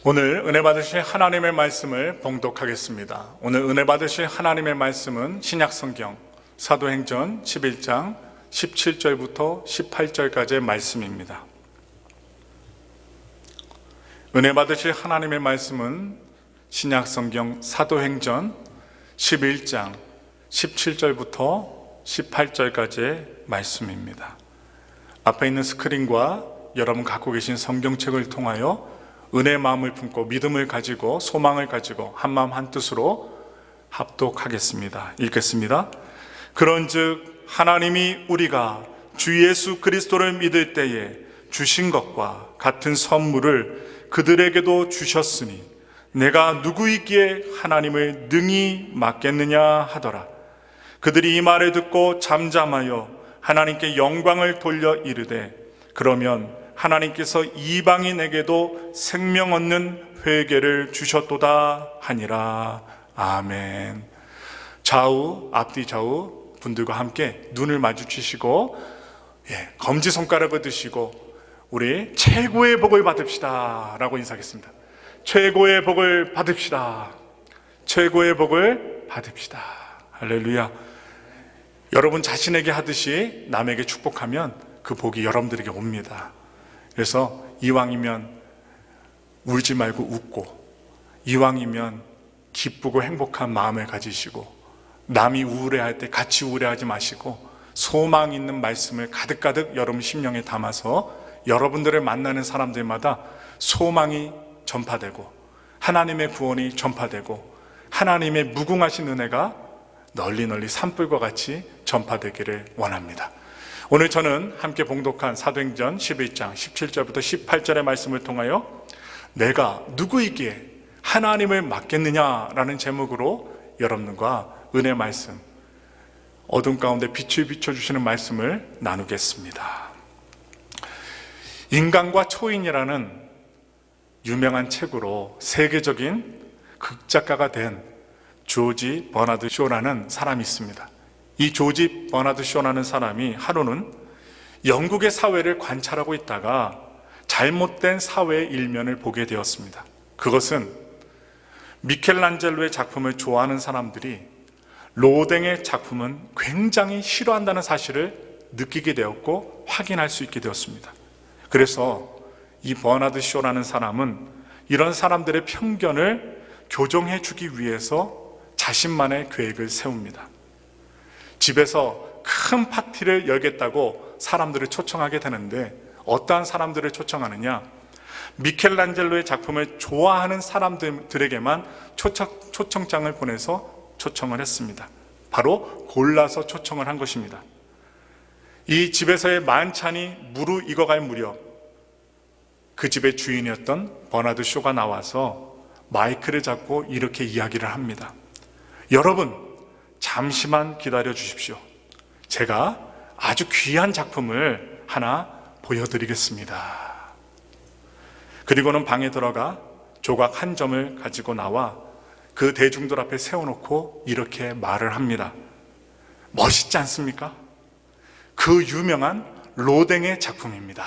오늘 은혜 받으실 하나님의 말씀을 봉독하겠습니다. 오늘 은혜 받으실 하나님의 말씀은 신약성경 사도행전 11장 17절부터 18절까지의 말씀입니다. 은혜 받으실 하나님의 말씀은 신약성경 사도행전 11장 17절부터 18절까지의 말씀입니다. 앞에 있는 스크린과 여러분 갖고 계신 성경책을 통하여 은혜의 마음을 품고 믿음을 가지고 소망을 가지고 한마음 한뜻으로 합독하겠습니다. 읽겠습니다. 그런즉 하나님이 우리가 주 예수 그리스도를 믿을 때에 주신 것과 같은 선물을 그들에게도 주셨으니 내가 누구이기에 하나님을 능히 맡겠느냐 하더라. 그들이 이 말을 듣고 잠잠하여 하나님께 영광을 돌려 이르되 그러면 하나님께서 이방인에게도 생명 얻는 회개를 주셨도다 하니라. 아멘. 좌우, 앞뒤 좌우 분들과 함께 눈을 마주치시고 검지손가락을 드시고 우리 최고의 복을 받읍시다 라고 인사하겠습니다. 최고의 복을 받읍시다. 최고의 복을 받읍시다. 할렐루야. 여러분 자신에게 하듯이 남에게 축복하면 그 복이 여러분들에게 옵니다. 그래서 이왕이면 울지 말고 웃고, 이왕이면 기쁘고 행복한 마음을 가지시고, 남이 우울해할 때 같이 우울해하지 마시고 소망 있는 말씀을 가득가득 여러분 심령에 담아서 여러분들을 만나는 사람들마다 소망이 전파되고 하나님의 구원이 전파되고 하나님의 무궁하신 은혜가 널리 산불과 같이 전파되기를 원합니다. 오늘 저는 함께 봉독한 사도행전 11장 17절부터 18절의 말씀을 통하여 내가 누구이기에 하나님을 맡겠느냐라는 제목으로 여러분과 은혜 말씀, 어둠 가운데 빛을 비춰주시는 말씀을 나누겠습니다. 인간과 초인이라는 유명한 책으로 세계적인 극작가가 된 조지 버나드 쇼라는 사람이 있습니다. 이 조지 버나드 쇼라는 사람이 하루는 영국의 사회를 관찰하고 있다가 잘못된 사회의 일면을 보게 되었습니다. 그것은 미켈란젤로의 작품을 좋아하는 사람들이 로댕의 작품은 굉장히 싫어한다는 사실을 느끼게 되었고 확인할 수 있게 되었습니다. 그래서 이 버나드 쇼라는 사람은 이런 사람들의 편견을 교정해 주기 위해서 자신만의 계획을 세웁니다. 집에서 큰 파티를 열겠다고 사람들을 초청하게 되는데 어떠한 사람들을 초청하느냐? 미켈란젤로의 작품을 좋아하는 사람들에게만 초청장을 보내서 초청을 했습니다. 바로 골라서 초청을 한 것입니다. 이 집에서의 만찬이 무르익어갈 무렵 그 집의 주인이었던 버나드 쇼가 나와서 마이크를 잡고 이렇게 이야기를 합니다. 여러분, 잠시만 기다려 주십시오. 제가 아주 귀한 작품을 하나 보여드리겠습니다. 그리고는 방에 들어가 조각 한 점을 가지고 나와 그 대중들 앞에 세워놓고 이렇게 말을 합니다. 멋있지 않습니까? 그 유명한 로댕의 작품입니다.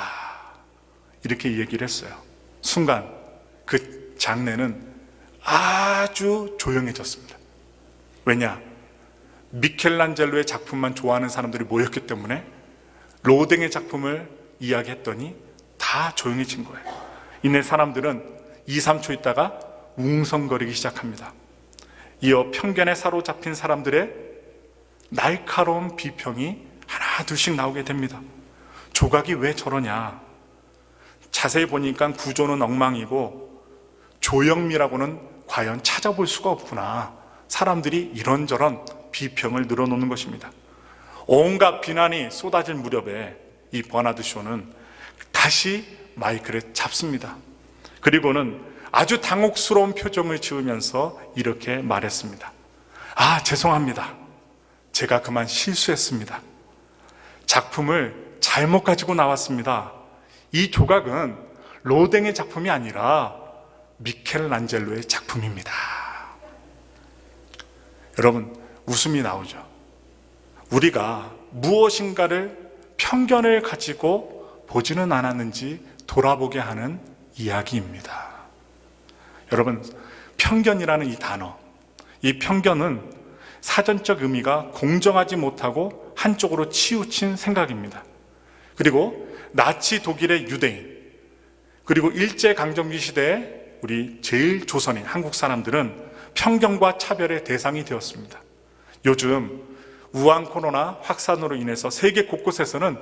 이렇게 얘기를 했어요. 순간 그 장내는 아주 조용해졌습니다. 왜냐? 미켈란젤로의 작품만 좋아하는 사람들이 모였기 때문에 로댕의 작품을 이야기했더니 다 조용해진 거예요. 이내 사람들은 2, 3초 있다가 웅성거리기 시작합니다. 이어 편견에 사로잡힌 사람들의 날카로운 비평이 하나 둘씩 나오게 됩니다. 조각이 왜 저러냐? 자세히 보니까 구조는 엉망이고 조형미라고는 과연 찾아볼 수가 없구나. 사람들이 이런저런 비평을 늘어놓는 것입니다. 온갖 비난이 쏟아질 무렵에 이 버나드 쇼는 다시 마이크를 잡습니다. 그리고는 아주 당혹스러운 표정을 지으면서 이렇게 말했습니다. 죄송합니다. 제가 그만 실수했습니다. 작품을 잘못 가지고 나왔습니다. 이 조각은 로댕의 작품이 아니라 미켈란젤로의 작품입니다. 여러분, 웃음이 나오죠. 우리가 무엇인가를 편견을 가지고 보지는 않았는지 돌아보게 하는 이야기입니다. 여러분, 편견이라는 이 단어, 이 편견은 사전적 의미가 공정하지 못하고 한쪽으로 치우친 생각입니다. 그리고 나치 독일의 유대인, 그리고 일제강점기 시대에 우리 제일 조선인 한국 사람들은 편견과 차별의 대상이 되었습니다. 요즘 우한 코로나 확산으로 인해서 세계 곳곳에서는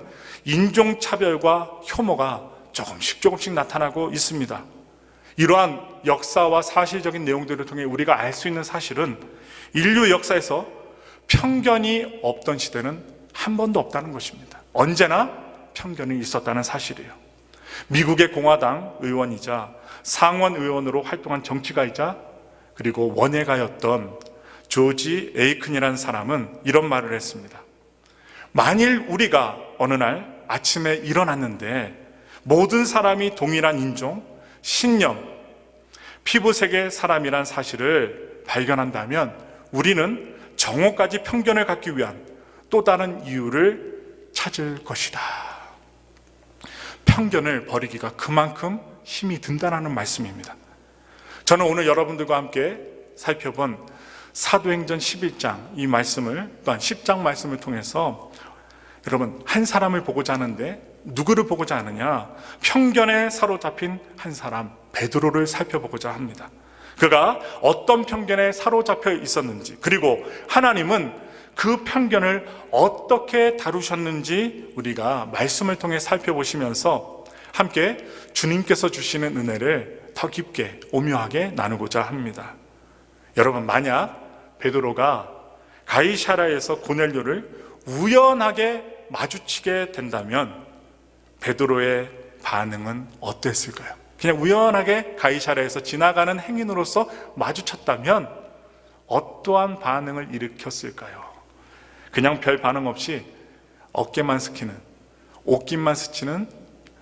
인종차별과 혐오가 조금씩 나타나고 있습니다. 이러한 역사와 사실적인 내용들을 통해 우리가 알 수 있는 사실은 인류 역사에서 편견이 없던 시대는 한 번도 없다는 것입니다. 언제나 편견이 있었다는 사실이에요. 미국의 공화당 의원이자 상원 의원으로 활동한 정치가이자 그리고 원예가였던 조지 에이큰이라는 사람은 이런 말을 했습니다. 만일 우리가 어느 날 아침에 일어났는데 모든 사람이 동일한 인종, 신념, 피부색의 사람이란 사실을 발견한다면 우리는 정오까지 편견을 갖기 위한 또 다른 이유를 찾을 것이다. 편견을 버리기가 그만큼 힘이 든다는 말씀입니다. 저는 오늘 여러분들과 함께 살펴본 사도행전 11장 이 말씀을, 또한 10장 말씀을 통해서 여러분, 한 사람을 보고자 하는데 누구를 보고자 하느냐? 편견에 사로잡힌 한 사람, 베드로를 살펴보고자 합니다. 그가 어떤 편견에 사로잡혀 있었는지, 그리고 하나님은 그 편견을 어떻게 다루셨는지 우리가 말씀을 통해 살펴보시면서 함께 주님께서 주시는 은혜를 더 깊게 오묘하게 나누고자 합니다. 여러분, 만약 베드로가 가이사랴에서 고넬료를 우연하게 마주치게 된다면 베드로의 반응은 어땠을까요? 그냥 우연하게 가이사랴에서 지나가는 행인으로서 마주쳤다면 어떠한 반응을 일으켰을까요? 그냥 별 반응 없이 어깨만 스치는, 옷깃만 스치는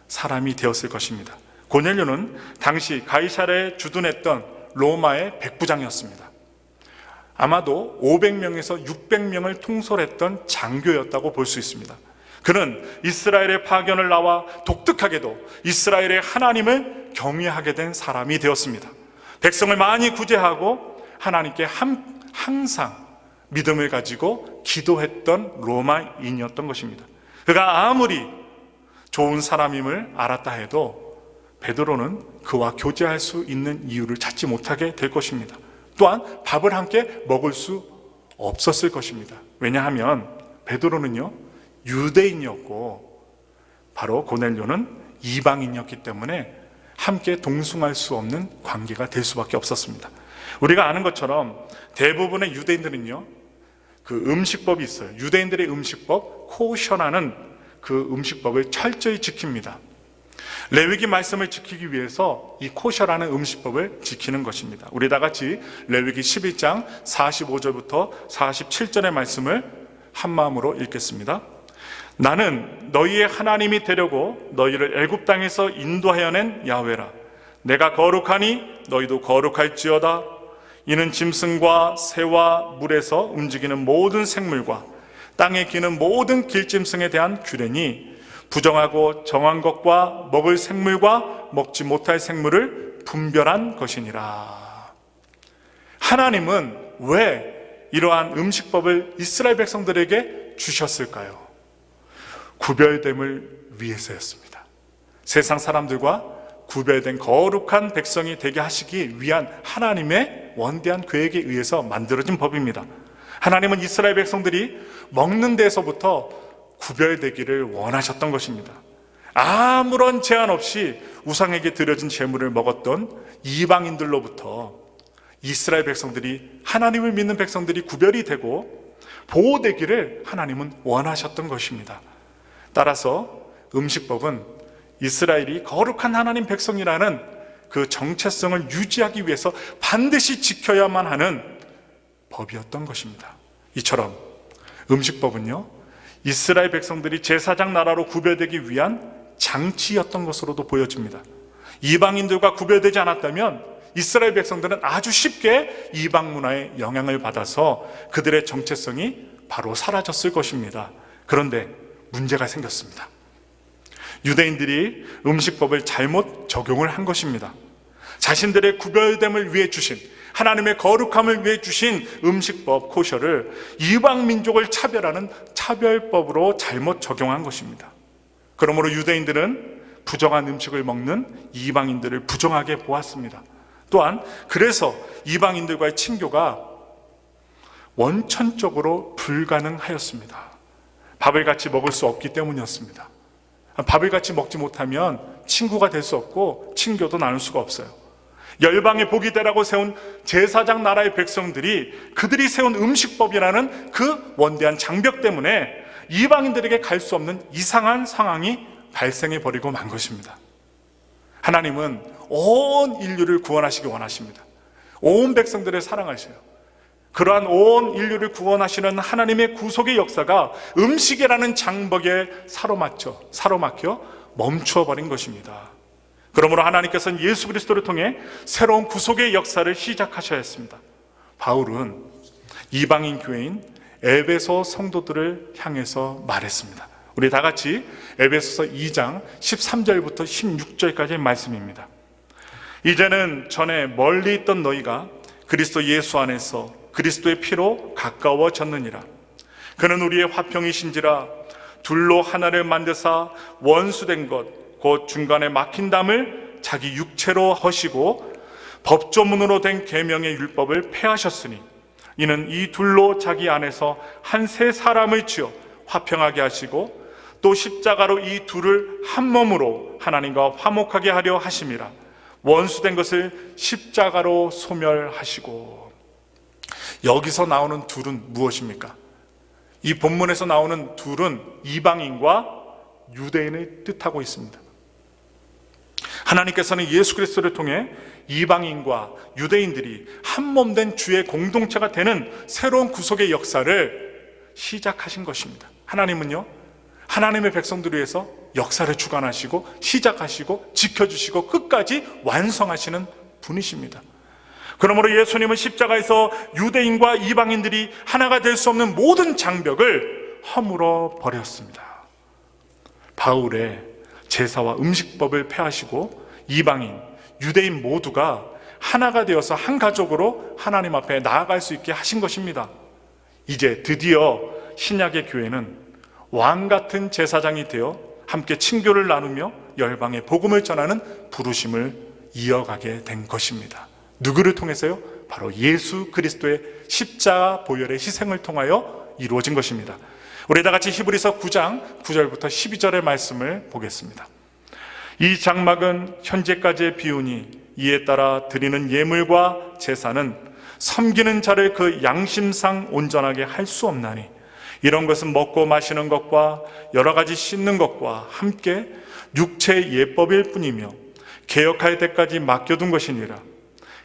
사람이 되었을 것입니다. 고넬료는 당시 가이사랴에 주둔했던 로마의 백부장이었습니다. 아마도 500명에서 600명을 통솔했던 장교였다고 볼 수 있습니다. 그는 이스라엘의 파견을 나와 독특하게도 이스라엘의 하나님을 경외하게 된 사람이 되었습니다. 백성을 많이 구제하고 하나님께 항상 믿음을 가지고 기도했던 로마인이었던 것입니다. 그가 아무리 좋은 사람임을 알았다 해도 베드로는 그와 교제할 수 있는 이유를 찾지 못하게 될 것입니다. 또한 밥을 함께 먹을 수 없었을 것입니다. 왜냐하면 베드로는요, 유대인이었고 바로 고넬료는 이방인이었기 때문에 함께 동승할 수 없는 관계가 될 수밖에 없었습니다. 우리가 아는 것처럼 대부분의 유대인들은요, 그 음식법이 있어요. 유대인들의 음식법, 코셔라는 그 음식법을 철저히 지킵니다. 레위기 말씀을 지키기 위해서 이 코셔라는 음식법을 지키는 것입니다. 우리 다 같이 레위기 11장 45절부터 47절의 말씀을 한 마음으로 읽겠습니다. 나는 너희의 하나님이 되려고 너희를 애굽 땅에서 인도하여 낸 야훼라. 내가 거룩하니 너희도 거룩할지어다. 이는 짐승과 새와 물에서 움직이는 모든 생물과 땅에 기는 모든 길짐승에 대한 규례니 부정하고 정한 것과 먹을 생물과 먹지 못할 생물을 분별한 것이니라. 하나님은 왜 이러한 음식법을 이스라엘 백성들에게 주셨을까요? 구별됨을 위해서였습니다. 세상 사람들과 구별된 거룩한 백성이 되게 하시기 위한 하나님의 원대한 계획에 의해서 만들어진 법입니다. 하나님은 이스라엘 백성들이 먹는 데서부터 구별되기를 원하셨던 것입니다. 아무런 제한 없이 우상에게 드려진 제물을 먹었던 이방인들로부터 이스라엘 백성들이, 하나님을 믿는 백성들이 구별이 되고 보호되기를 하나님은 원하셨던 것입니다. 따라서 음식법은 이스라엘이 거룩한 하나님 백성이라는 그 정체성을 유지하기 위해서 반드시 지켜야만 하는 법이었던 것입니다. 이처럼 음식법은요, 이스라엘 백성들이 제사장 나라로 구별되기 위한 장치였던 것으로도 보여집니다. 이방인들과 구별되지 않았다면 이스라엘 백성들은 아주 쉽게 이방 문화의 영향을 받아서 그들의 정체성이 바로 사라졌을 것입니다. 그런데 문제가 생겼습니다. 유대인들이 음식법을 잘못 적용을 한 것입니다. 자신들의 구별됨을 위해 주신, 하나님의 거룩함을 위해 주신 음식법 코셔를 이방 민족을 차별하는 차별법으로 잘못 적용한 것입니다. 그러므로 유대인들은 부정한 음식을 먹는 이방인들을 부정하게 보았습니다. 또한 그래서 이방인들과의 친교가 원천적으로 불가능하였습니다. 밥을 같이 먹을 수 없기 때문이었습니다. 밥을 같이 먹지 못하면 친구가 될 수 없고 친교도 나눌 수가 없어요. 열방의 복이 되라고 세운 제사장 나라의 백성들이 그들이 세운 음식법이라는 그 원대한 장벽 때문에 이방인들에게 갈 수 없는 이상한 상황이 발생해 버리고 만 것입니다. 하나님은 온 인류를 구원하시기 원하십니다. 온 백성들을 사랑하셔요. 그러한 온 인류를 구원하시는 하나님의 구속의 역사가 음식이라는 장벽에 사로막혀 멈추어 버린 것입니다. 그러므로 하나님께서는 예수 그리스도를 통해 새로운 구속의 역사를 시작하셔야 했습니다. 바울은 이방인 교회인 에베소 성도들을 향해서 말했습니다. 우리 다 같이 에베소서 2장 13절부터 16절까지의 말씀입니다. 이제는 전에 멀리 있던 너희가 그리스도 예수 안에서 그리스도의 피로 가까워졌느니라. 그는 우리의 화평이신지라. 둘로 하나를 만드사 원수된 것 곧 중간에 막힌 담을 자기 육체로 허시고 법조문으로 된 계명의 율법을 폐하셨으니 이는 이 둘로 자기 안에서 한 세 사람을 지어 화평하게 하시고 또 십자가로 이 둘을 한 몸으로 하나님과 화목하게 하려 하심이라. 원수된 것을 십자가로 소멸하시고. 여기서 나오는 둘은 무엇입니까? 이 본문에서 나오는 둘은 이방인과 유대인을 뜻하고 있습니다. 하나님께서는 예수 그리스도를 통해 이방인과 유대인들이 한 몸 된 주의 공동체가 되는 새로운 구속의 역사를 시작하신 것입니다. 하나님은요, 하나님의 백성들을 위해서 역사를 주관하시고 시작하시고 지켜주시고 끝까지 완성하시는 분이십니다. 그러므로 예수님은 십자가에서 유대인과 이방인들이 하나가 될 수 없는 모든 장벽을 허물어 버렸습니다. 바울의 제사와 음식법을 폐하시고 이방인, 유대인 모두가 하나가 되어서 한 가족으로 하나님 앞에 나아갈 수 있게 하신 것입니다. 이제 드디어 신약의 교회는 왕 같은 제사장이 되어 함께 친교를 나누며 열방의 복음을 전하는 부르심을 이어가게 된 것입니다. 누구를 통해서요? 바로 예수 그리스도의 십자가 보혈의 희생을 통하여 이루어진 것입니다. 우리 다 같이 히브리서 9장 9절부터 12절의 말씀을 보겠습니다. 이 장막은 현재까지의 비유니 이에 따라 드리는 예물과 제사는 섬기는 자를 그 양심상 온전하게 할 수 없나니 이런 것은 먹고 마시는 것과 여러 가지 씻는 것과 함께 육체의 예법일 뿐이며 개역할 때까지 맡겨둔 것이니라.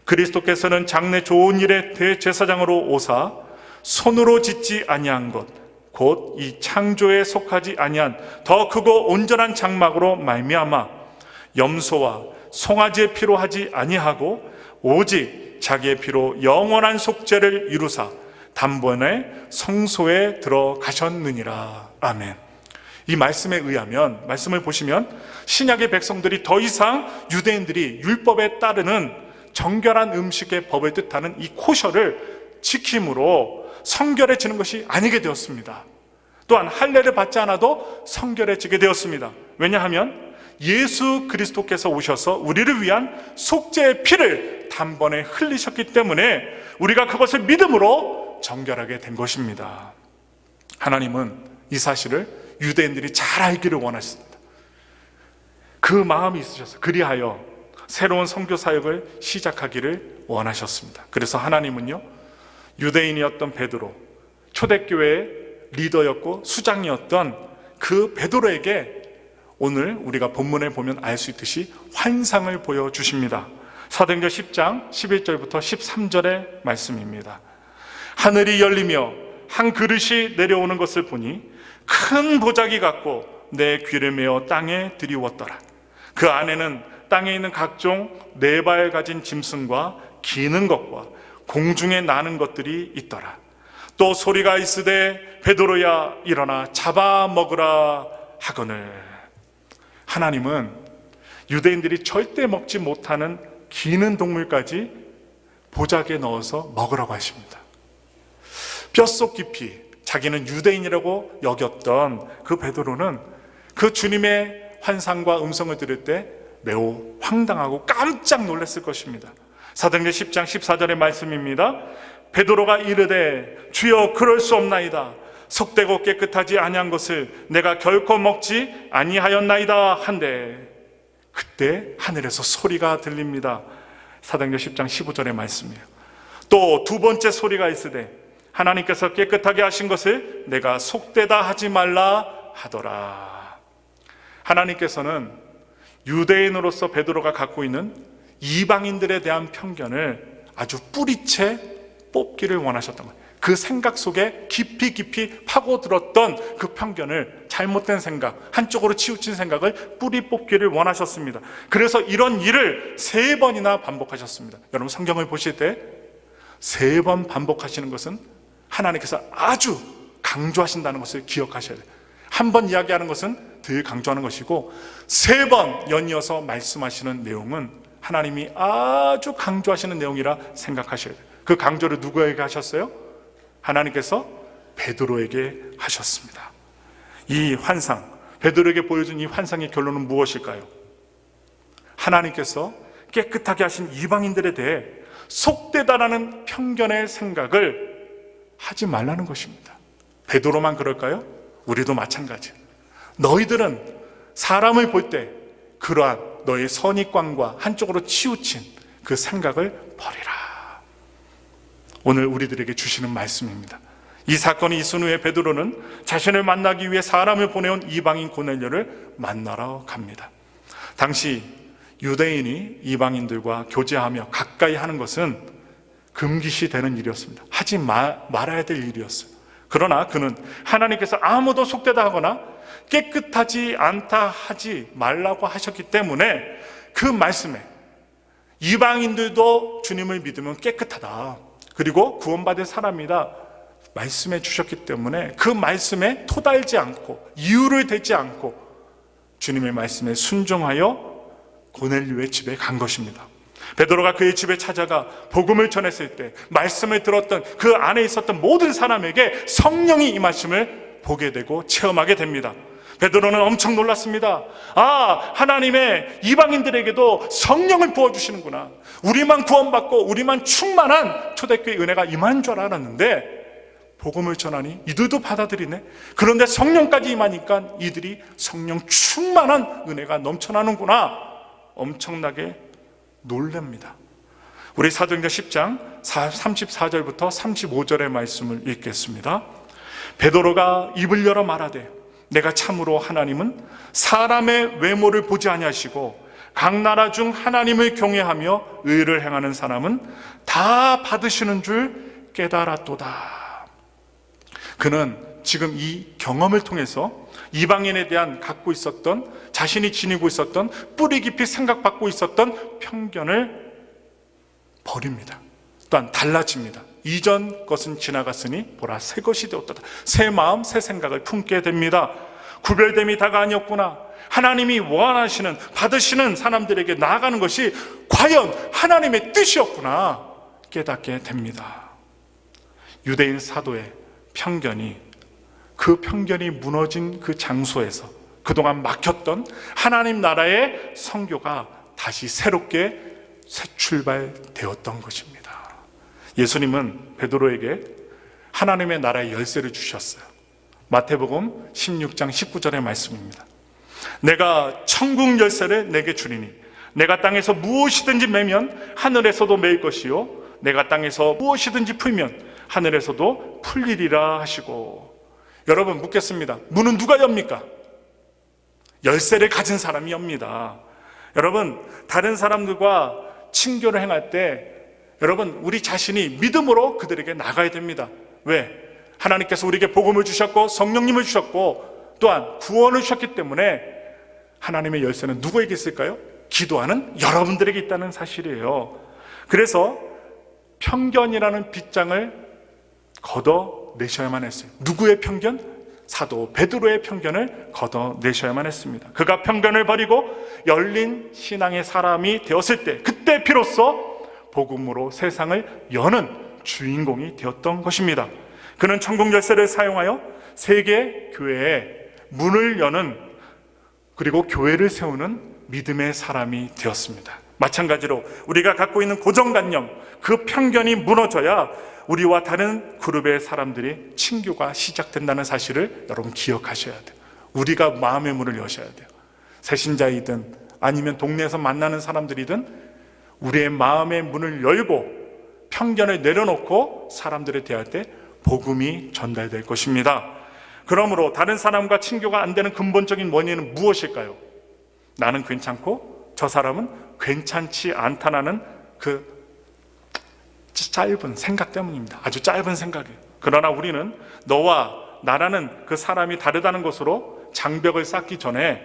그리스도께서는 장래 좋은 일의 대제사장으로 오사 손으로 짓지 아니한 것 곧 이 창조에 속하지 아니한 더 크고 온전한 장막으로 말미암아 염소와 송아지의 피로 하지 아니하고 오직 자기의 피로 영원한 속죄를 이루사 단번에 성소에 들어가셨느니라. 아멘. 이 말씀에 의하면, 말씀을 보시면 신약의 백성들이 더 이상 유대인들이 율법에 따르는 정결한 음식의 법을 뜻하는 이 코셔를 지킴으로 성결해지는 것이 아니게 되었습니다. 또한 할례를 받지 않아도 성결해지게 되었습니다. 왜냐하면 예수 그리스도께서 오셔서 우리를 위한 속죄의 피를 단번에 흘리셨기 때문에 우리가 그것을 믿음으로 정결하게 된 것입니다. 하나님은 이 사실을 유대인들이 잘 알기를 원하셨습니다. 그 마음이 있으셔서 그리하여 새로운 선교 사역을 시작하기를 원하셨습니다. 그래서 하나님은요, 유대인이었던 베드로, 초대교회의 리더였고 수장이었던 그 베드로에게 오늘 우리가 본문에 보면 알 수 있듯이 환상을 보여주십니다. 사도행전 10장 11절부터 13절의 말씀입니다. 하늘이 열리며 한 그릇이 내려오는 것을 보니 큰 보자기 같고 내 귀를 메어 땅에 들이웠더라. 그 안에는 땅에 있는 각종 네 발 가진 짐승과 기는 것과 공중에 나는 것들이 있더라. 또 소리가 있으되 베드로야 일어나 잡아먹으라 하거늘. 하나님은 유대인들이 절대 먹지 못하는 기는 동물까지 보자기에 넣어서 먹으라고 하십니다. 뼛속 깊이 자기는 유대인이라고 여겼던 그 베드로는 그 주님의 환상과 음성을 들을 때 매우 황당하고 깜짝 놀랐을 것입니다. 사도행전 10장 14절의 말씀입니다. 베드로가 이르되 주여 그럴 수 없나이다. 속되고 깨끗하지 아니한 것을 내가 결코 먹지 아니하였나이다 한데 그때 하늘에서 소리가 들립니다. 사도행전 10장 15절의 말씀이에요. 또 두 번째 소리가 있으되 하나님께서 깨끗하게 하신 것을 내가 속되다 하지 말라 하더라. 하나님께서는 유대인으로서 베드로가 갖고 있는 이방인들에 대한 편견을 아주 뿌리채 뽑기를 원하셨던 거예요. 그 생각 속에 깊이 파고들었던 그 편견을, 잘못된 생각, 한쪽으로 치우친 생각을 뿌리 뽑기를 원하셨습니다. 그래서 이런 일을 3번이나 반복하셨습니다. 여러분 성경을 보실 때 3번 반복하시는 것은 하나님께서 아주 강조하신다는 것을 기억하셔야 돼요. 한 번 이야기하는 것은 덜 강조하는 것이고 3번 연이어서 말씀하시는 내용은 하나님이 아주 강조하시는 내용이라 생각하셔야 돼요. 그 강조를 누구에게 하셨어요? 하나님께서 베드로에게 하셨습니다. 이 환상, 베드로에게 보여준 이 환상의 결론은 무엇일까요? 하나님께서 깨끗하게 하신 이방인들에 대해 속되다라는 편견의 생각을 하지 말라는 것입니다. 베드로만 그럴까요? 우리도 마찬가지. 너희들은 사람을 볼 때 그러한 너의 선입관과 한쪽으로 치우친 그 생각을 버리라. 오늘 우리들에게 주시는 말씀입니다. 이 사건이 있은 후에 베드로는 자신을 만나기 위해 사람을 보내온 이방인 고넬료를 만나러 갑니다. 당시 유대인이 이방인들과 교제하며 가까이 하는 것은 금기시 되는 일이었습니다. 하지 말아야 될 일이었어요. 그러나 그는 하나님께서 아무도 속되다 하거나 깨끗하지 않다 하지 말라고 하셨기 때문에 그 말씀에 이방인들도 주님을 믿으면 깨끗하다, 그리고 구원받을 사람이다 말씀해 주셨기 때문에 그 말씀에 토달지 않고 이유를 대지 않고 주님의 말씀에 순종하여 고넬료의 집에 간 것입니다. 베드로가 그의 집에 찾아가 복음을 전했을 때 말씀을 들었던 그 안에 있었던 모든 사람에게 성령이 임하심을 보게 되고 체험하게 됩니다. 베드로는 엄청 놀랐습니다. 아, 하나님의 이방인들에게도 성령을 부어주시는구나. 우리만 구원받고 우리만 충만한 초대교회 은혜가 임한 줄 알았는데 복음을 전하니 이들도 받아들이네. 그런데 성령까지 임하니까 이들이 성령 충만한 은혜가 넘쳐나는구나. 엄청나게 놀랍니다. 우리 사도행전 10장 34절부터 35절의 말씀을 읽겠습니다. 베드로가 입을 열어 말하되 내가 참으로 하나님은 사람의 외모를 보지 아니하시고 각 나라 중 하나님을 경외하며 의를 행하는 사람은 다 받으시는 줄 깨달았도다. 그는 지금 이 경험을 통해서 이방인에 대한 갖고 있었던, 자신이 지니고 있었던, 뿌리 깊이 생각받고 있었던 편견을 버립니다. 또한 달라집니다. 이전 것은 지나갔으니 보라 새 것이 되었다. 새 마음 새 생각을 품게 됩니다. 구별됨이 다가 아니었구나. 하나님이 원하시는, 받으시는 사람들에게 나아가는 것이 과연 하나님의 뜻이었구나 깨닫게 됩니다. 유대인 사도의 편견이, 그 편견이 무너진 그 장소에서 그동안 막혔던 하나님 나라의 선교가 다시 새롭게 새 출발되었던 것입니다. 예수님은 베드로에게 하나님의 나라의 열쇠를 주셨어요. 마태복음 16장 19절의 말씀입니다. 내가 천국 열쇠를 내게 주리니 내가 땅에서 무엇이든지 매면 하늘에서도 매일 것이요 내가 땅에서 무엇이든지 풀면 하늘에서도 풀리리라 하시고. 여러분 묻겠습니다. 문은 누가 엽니까? 열쇠를 가진 사람이 엽니다. 여러분 다른 사람들과 친교를 행할 때 여러분 우리 자신이 믿음으로 그들에게 나가야 됩니다. 왜? 하나님께서 우리에게 복음을 주셨고 성령님을 주셨고 또한 구원을 주셨기 때문에 하나님의 열쇠는 누구에게 있을까요? 기도하는 여러분들에게 있다는 사실이에요. 그래서 편견이라는 빗장을 걷어내셔야만 했어요. 누구의 편견? 사도 베드로의 편견을 걷어내셔야만 했습니다. 그가 편견을 버리고 열린 신앙의 사람이 되었을 때, 그때 비로소 복음으로 세상을 여는 주인공이 되었던 것입니다. 그는 천국 열쇠를 사용하여 세계 교회에 문을 여는, 그리고 교회를 세우는 믿음의 사람이 되었습니다. 마찬가지로 우리가 갖고 있는 고정관념, 그 편견이 무너져야 우리와 다른 그룹의 사람들이 친교가 시작된다는 사실을 여러분 기억하셔야 돼요. 우리가 마음의 문을 여셔야 돼요. 새신자이든 아니면 동네에서 만나는 사람들이든 우리의 마음의 문을 열고 편견을 내려놓고 사람들을 대할 때 복음이 전달될 것입니다. 그러므로 다른 사람과 친교가 안 되는 근본적인 원인은 무엇일까요? 나는 괜찮고 저 사람은 괜찮지 않다는 그 짧은 생각 때문입니다. 아주 짧은 생각이에요. 그러나 우리는 너와 나라는 그 사람이 다르다는 것으로 장벽을 쌓기 전에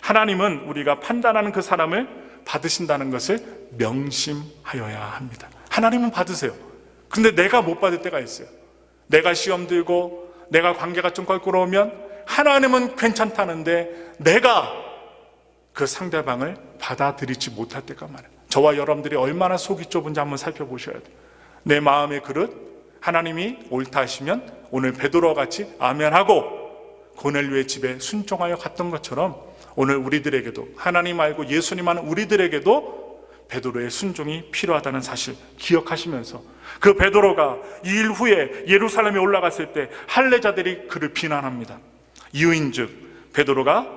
하나님은 우리가 판단하는 그 사람을 받으신다는 것을 명심하여야 합니다. 하나님은 받으세요. 근데 내가 못 받을 때가 있어요. 내가 시험 들고 내가 관계가 좀 껄끄러우면 하나님은 괜찮다는데 내가 그 상대방을 받아들이지 못할 때가 많아요. 저와 여러분들이 얼마나 속이 좁은지 한번 살펴보셔야 돼요. 내 마음의 그릇, 하나님이 옳다 하시면 오늘 베드로와 같이 아멘하고 고넬료의 집에 순종하여 갔던 것처럼 오늘 우리들에게도, 하나님 알고 예수님 아는 우리들에게도 베드로의 순종이 필요하다는 사실 기억하시면서, 그 베드로가 2일 후에 예루살렘에 올라갔을 때 할례자들이 그를 비난합니다. 이유인즉 베드로가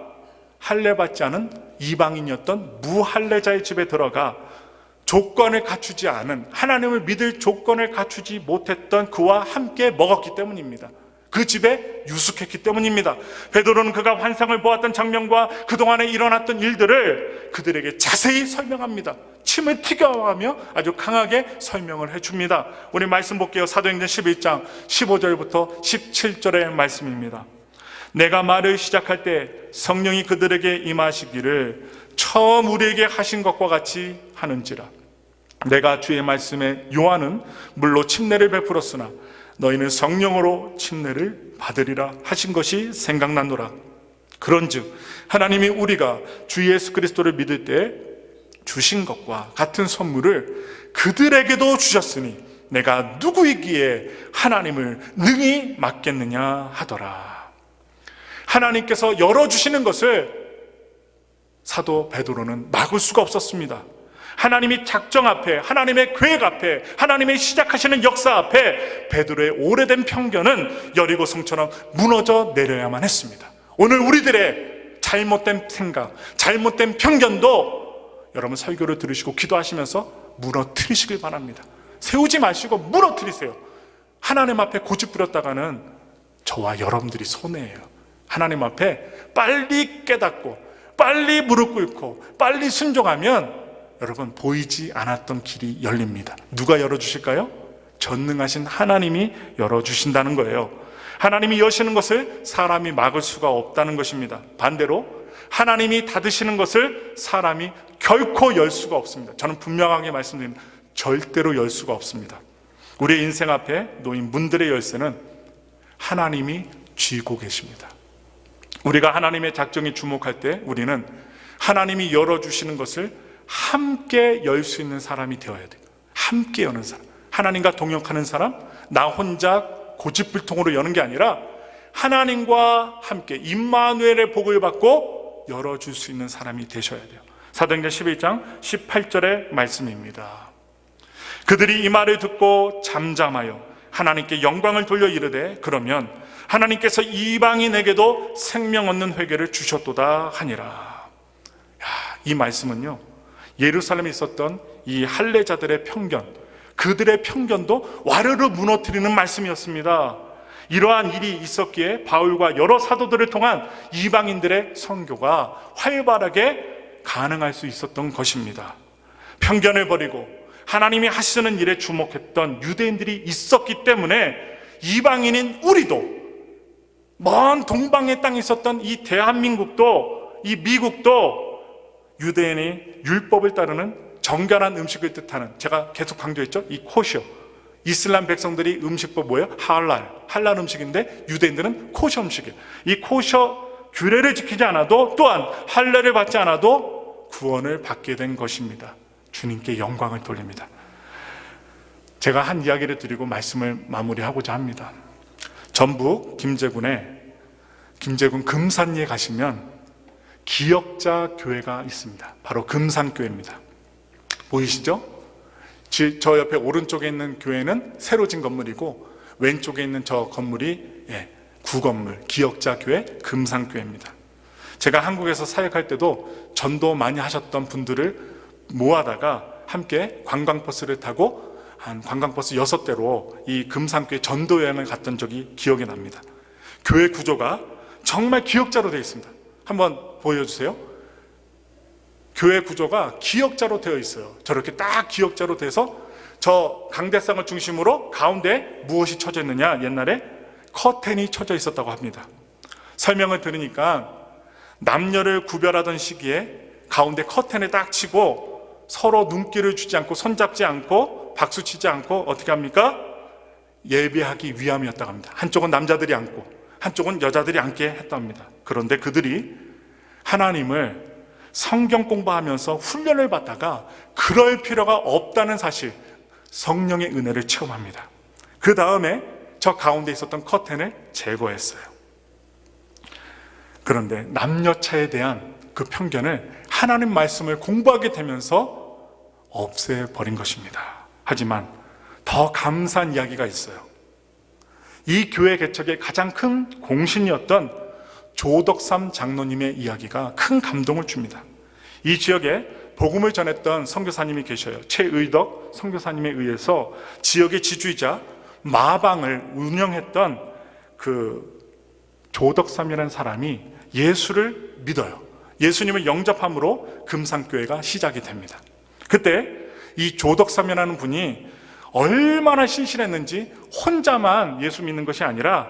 할례받지 않은 이방인이었던 무할례자의 집에 들어가 조건을 갖추지 않은, 하나님을 믿을 조건을 갖추지 못했던 그와 함께 먹었기 때문입니다. 그 집에 유숙했기 때문입니다. 베드로는 그가 환상을 보았던 장면과 그동안에 일어났던 일들을 그들에게 자세히 설명합니다. 침을 튀겨가며 아주 강하게 설명을 해줍니다. 우리 말씀 볼게요. 사도행전 11장 15절부터 17절의 말씀입니다. 내가 말을 시작할 때 성령이 그들에게 임하시기를 처음 우리에게 하신 것과 같이 하는지라. 내가 주의 말씀에 요한은 물로 침례를 베풀었으나 너희는 성령으로 침례를 받으리라 하신 것이 생각나노라. 그런즉 하나님이 우리가 주 예수 그리스도를 믿을 때 주신 것과 같은 선물을 그들에게도 주셨으니 내가 누구이기에 하나님을 능히 막겠느냐 하더라. 하나님께서 열어주시는 것을 사도 베드로는 막을 수가 없었습니다. 하나님이 작정 앞에, 하나님의 계획 앞에, 하나님의 시작하시는 역사 앞에 베드로의 오래된 편견은 여리고 성처럼 무너져 내려야만 했습니다. 오늘 우리들의 잘못된 생각, 잘못된 편견도 여러분 설교를 들으시고 기도하시면서 무너뜨리시길 바랍니다. 세우지 마시고 무너뜨리세요. 하나님 앞에 고집 부렸다가는 저와 여러분들이 손해예요. 하나님 앞에 빨리 깨닫고 빨리 무릎 꿇고 빨리 순종하면 여러분 보이지 않았던 길이 열립니다. 누가 열어주실까요? 전능하신 하나님이 열어주신다는 거예요. 하나님이 여시는 것을 사람이 막을 수가 없다는 것입니다. 반대로 하나님이 닫으시는 것을 사람이 결코 열 수가 없습니다. 저는 분명하게 말씀드립니다. 절대로 열 수가 없습니다. 우리의 인생 앞에 놓인 문들의 열쇠는 하나님이 쥐고 계십니다. 우리가 하나님의 작정에 주목할 때 우리는 하나님이 열어주시는 것을 함께 열 수 있는 사람이 되어야 돼요. 함께 여는 사람, 하나님과 동역하는 사람, 나 혼자 고집불통으로 여는 게 아니라 하나님과 함께 임마누엘의 복을 받고 열어줄 수 있는 사람이 되셔야 돼요. 사도행전 11장 18절의 말씀입니다. 그들이 이 말을 듣고 잠잠하여 하나님께 영광을 돌려 이르되 그러면 하나님께서 이방인에게도 생명 얻는 회개를 주셨도다 하니라. 이 말씀은요, 예루살렘에 있었던 이 할례자들의 편견, 그들의 편견도 와르르 무너뜨리는 말씀이었습니다. 이러한 일이 있었기에 바울과 여러 사도들을 통한 이방인들의 선교가 활발하게 가능할 수 있었던 것입니다. 편견을 버리고 하나님이 하시는 일에 주목했던 유대인들이 있었기 때문에 이방인인 우리도, 먼 동방의 땅에 있었던 이 대한민국도, 이 미국도 유대인의 율법을 따르는 정결한 음식을 뜻하는, 제가 계속 강조했죠, 이 코셔, 이슬람 백성들이 음식법 뭐예요? 할랄 음식인데 유대인들은 코셔 음식이에요. 이 코셔 규례를 지키지 않아도, 또한 할례를 받지 않아도 구원을 받게 된 것입니다. 주님께 영광을 돌립니다. 제가 한 이야기를 드리고 말씀을 마무리하고자 합니다. 전북 김제군 금산리에 가시면 기역자 교회가 있습니다. 바로 금산교회입니다. 보이시죠? 저 옆에 오른쪽에 있는 교회는 새로 진 건물이고, 왼쪽에 있는 저 건물이 구건물 기역자 교회 금산교회입니다. 제가 한국에서 사역할 때도 전도 많이 하셨던 분들을 모아다가 함께 관광버스를 타고 한 관광버스 6대로 이 금산교회 전도 여행을 갔던 적이 기억이 납니다. 교회 구조가 정말 기역자로 되어 있습니다. 한번 보여주세요. 교회 구조가 기역자로 되어 있어요. 저렇게 딱 기역자로 돼서 저 강대상을 중심으로 가운데 무엇이 쳐져 있느냐, 옛날에 커튼이 쳐져 있었다고 합니다. 설명을 들으니까 남녀를 구별하던 시기에 가운데 커튼을 딱 치고 서로 눈길을 주지 않고 손잡지 않고 박수 치지 않고 어떻게 합니까? 예배하기 위함이었다고 합니다. 한쪽은 남자들이 앉고 한쪽은 여자들이 앉게 했답니다. 그런데 그들이 하나님을 성경 공부하면서 훈련을 받다가 그럴 필요가 없다는 사실, 성령의 은혜를 체험합니다. 그 다음에 저 가운데 있었던 커튼을 제거했어요. 그런데 남녀차에 대한 그 편견을 하나님 말씀을 공부하게 되면서 없애버린 것입니다. 하지만 더 감사한 이야기가 있어요. 이 교회 개척의 가장 큰 공신이었던 조덕삼 장로님의 이야기가 큰 감동을 줍니다. 이 지역에 복음을 전했던 선교사님이 계셔요. 최의덕 선교사님에 의해서 지역의 지주이자 마방을 운영했던 그 조덕삼이라는 사람이 예수를 믿어요. 예수님을 영접함으로 금산교회가 시작이 됩니다. 그때 이 조덕삼이라는 분이 얼마나 신실했는지 혼자만 예수 믿는 것이 아니라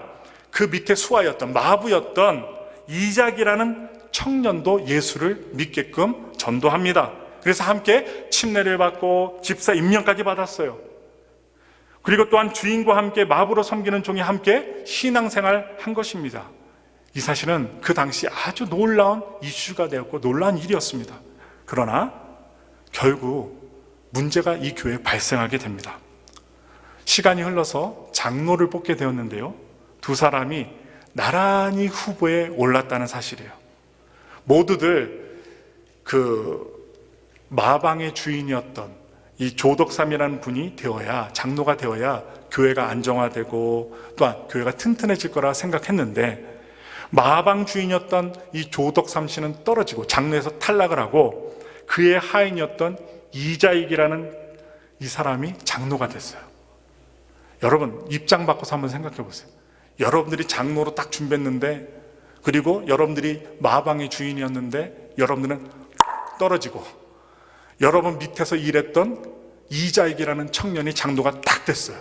그 밑에 수하였던 마부였던 이작이라는 청년도 예수를 믿게끔 전도합니다. 그래서 함께 침례를 받고 집사 임명까지 받았어요. 그리고 또한 주인과 함께 마부로 섬기는 종이 함께 신앙생활 한 것입니다. 이 사실은 그 당시 아주 놀라운 이슈가 되었고 놀라운 일이었습니다. 그러나 결국 문제가 이 교회에 발생하게 됩니다. 시간이 흘러서 장로를 뽑게 되었는데요, 두 사람이 나란히 후보에 올랐다는 사실이에요. 모두들 그 마방의 주인이었던 이 조덕삼이라는 분이 되어야, 장로가 되어야 교회가 안정화되고 또한 교회가 튼튼해질 거라 생각했는데, 마방 주인이었던 이 조덕삼 씨는 떨어지고 장로에서 탈락을 하고 그의 하인이었던 이자익이라는 이 사람이 장로가 됐어요. 여러분 입장 바꿔서 한번 생각해 보세요. 여러분들이 장로로 딱 준비했는데, 그리고 여러분들이 마방의 주인이었는데 여러분들은 떨어지고, 여러분 밑에서 일했던 이자익이라는 청년이 장로가 딱 됐어요.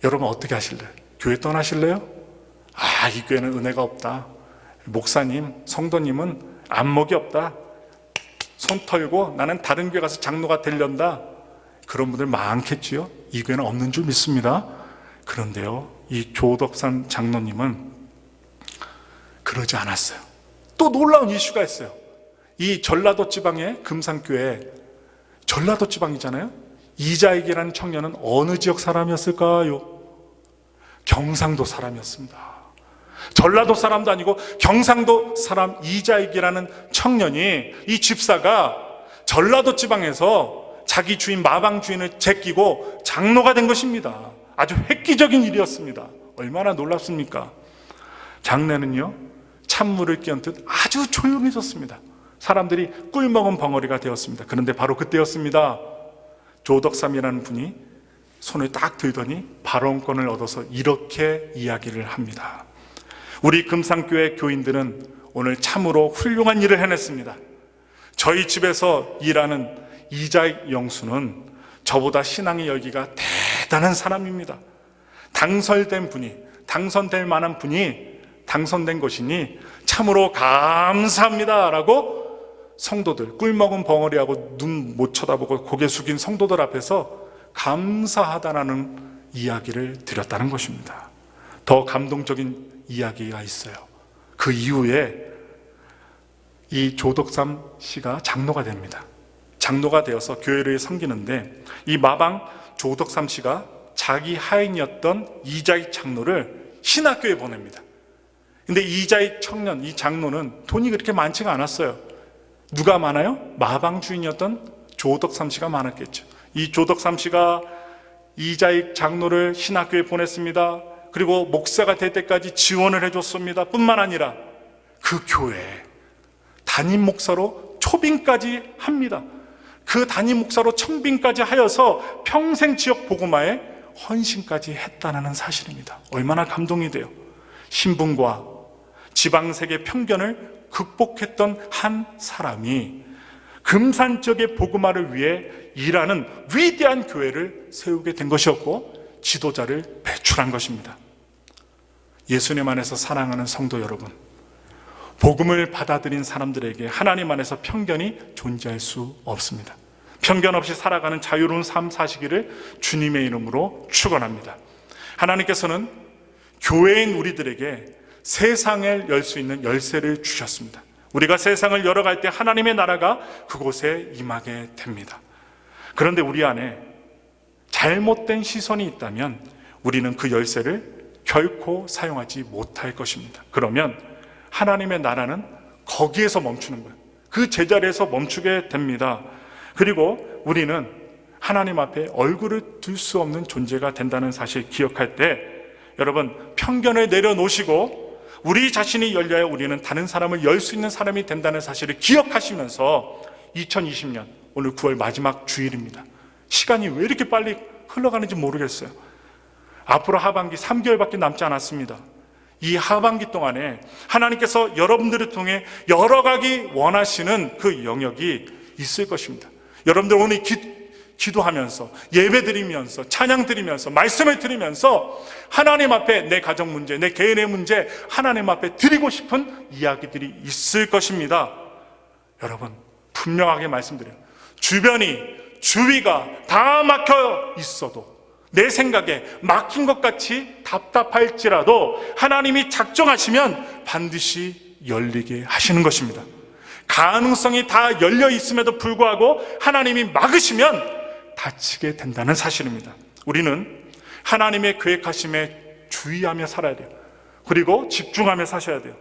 여러분 어떻게 하실래요? 교회 떠나실래요? 이 교회는 은혜가 없다, 목사님, 성도님은 안목이 없다, 손 털고 나는 다른 교회 가서 장로가 되련다, 그런 분들 많겠지요. 이 교회는 없는 줄 믿습니다. 그런데요, 이 조덕산 장로님은 그러지 않았어요. 또 놀라운 이슈가 있어요. 이 전라도 지방의 금산교회, 전라도 지방이잖아요. 이자익이라는 청년은 어느 지역 사람이었을까요? 경상도 사람이었습니다. 전라도 사람도 아니고 경상도 사람 이자익이라는 청년이, 이 집사가 전라도 지방에서 자기 주인 마방 주인을 제끼고 장로가 된 것입니다. 아주 획기적인 일이었습니다. 얼마나 놀랍습니까? 장례는요, 찬물을 끼얹듯 아주 조용해졌습니다. 사람들이 꿀먹은 벙어리가 되었습니다. 그런데 바로 그때였습니다. 조덕삼이라는 분이 손을 딱 들더니 발언권을 얻어서 이렇게 이야기를 합니다. 우리 금산교회 교인들은 오늘 참으로 훌륭한 일을 해냈습니다. 저희 집에서 일하는 이자익 영수는 저보다 신앙의 열기가 대단한 사람입니다. 당선될 만한 분이 당선된 것이니 참으로 감사합니다 라고 성도들, 꿀먹은 벙어리하고 눈 못 쳐다보고 고개 숙인 성도들 앞에서 감사하다라는 이야기를 드렸다는 것입니다. 더 감동적인 이야기가 있어요. 그 이후에 이 조덕삼 씨가 장로가 됩니다. 장로가 되어서 교회를 섬기는데 이 마방 조덕삼 씨가 자기 하인이었던 이자익 장로를 신학교에 보냅니다. 근데 이자익 청년, 이 장로는 돈이 그렇게 많지가 않았어요. 누가 많아요? 마방 주인이었던 조덕삼 씨가 많았겠죠. 이 조덕삼 씨가 이자익 장로를 신학교에 보냈습니다. 그리고 목사가 될 때까지 지원을 해줬습니다. 뿐만 아니라 그 교회에 담임 목사로 초빙까지 합니다. 그 담임 목사로 청빙까지 하여서 평생 지역 복음화에 헌신까지 했다는 사실입니다. 얼마나 감동이 돼요. 신분과 지방색의 편견을 극복했던 한 사람이 금산 지역의 복음화를 위해 일하는 위대한 교회를 세우게 된 것이었고 지도자를 배출한 것입니다. 예수님 안에서 사랑하는 성도 여러분, 복음을 받아들인 사람들에게 하나님 안에서 편견이 존재할 수 없습니다. 편견 없이 살아가는 자유로운 삶 사시기를 주님의 이름으로 축원합니다. 하나님께서는 교회인 우리들에게 세상을 열 수 있는 열쇠를 주셨습니다. 우리가 세상을 열어갈 때 하나님의 나라가 그곳에 임하게 됩니다. 그런데 우리 안에 잘못된 시선이 있다면 우리는 그 열쇠를 결코 사용하지 못할 것입니다. 그러면 하나님의 나라는 거기에서 멈추는 거예요. 그 제자리에서 멈추게 됩니다. 그리고 우리는 하나님 앞에 얼굴을 들 수 없는 존재가 된다는 사실 기억할 때 여러분, 편견을 내려놓으시고 우리 자신이 열려야 우리는 다른 사람을 열 수 있는 사람이 된다는 사실을 기억하시면서 2020년 오늘 9월 마지막 주일입니다. 시간이 왜 이렇게 빨리 흘러가는지 모르겠어요. 앞으로 하반기 3개월밖에 남지 않았습니다. 이 하반기 동안에 하나님께서 여러분들을 통해 열어가기 원하시는 그 영역이 있을 것입니다. 여러분들 오늘 기도하면서 예배 드리면서 찬양 드리면서 말씀을 드리면서 하나님 앞에 내 가정 문제, 내 개인의 문제 하나님 앞에 드리고 싶은 이야기들이 있을 것입니다. 여러분, 분명하게 말씀드려요. 주위가 다 막혀 있어도 내 생각에 막힌 것 같이 답답할지라도 하나님이 작정하시면 반드시 열리게 하시는 것입니다. 가능성이 다 열려 있음에도 불구하고 하나님이 막으시면 닫히게 된다는 사실입니다. 우리는 하나님의 계획하심에 주의하며 살아야 돼요. 그리고 집중하며 사셔야 돼요.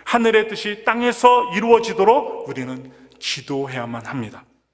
하늘의 뜻이 땅에서 이루어지도록 우리는 기도해야만 합니다.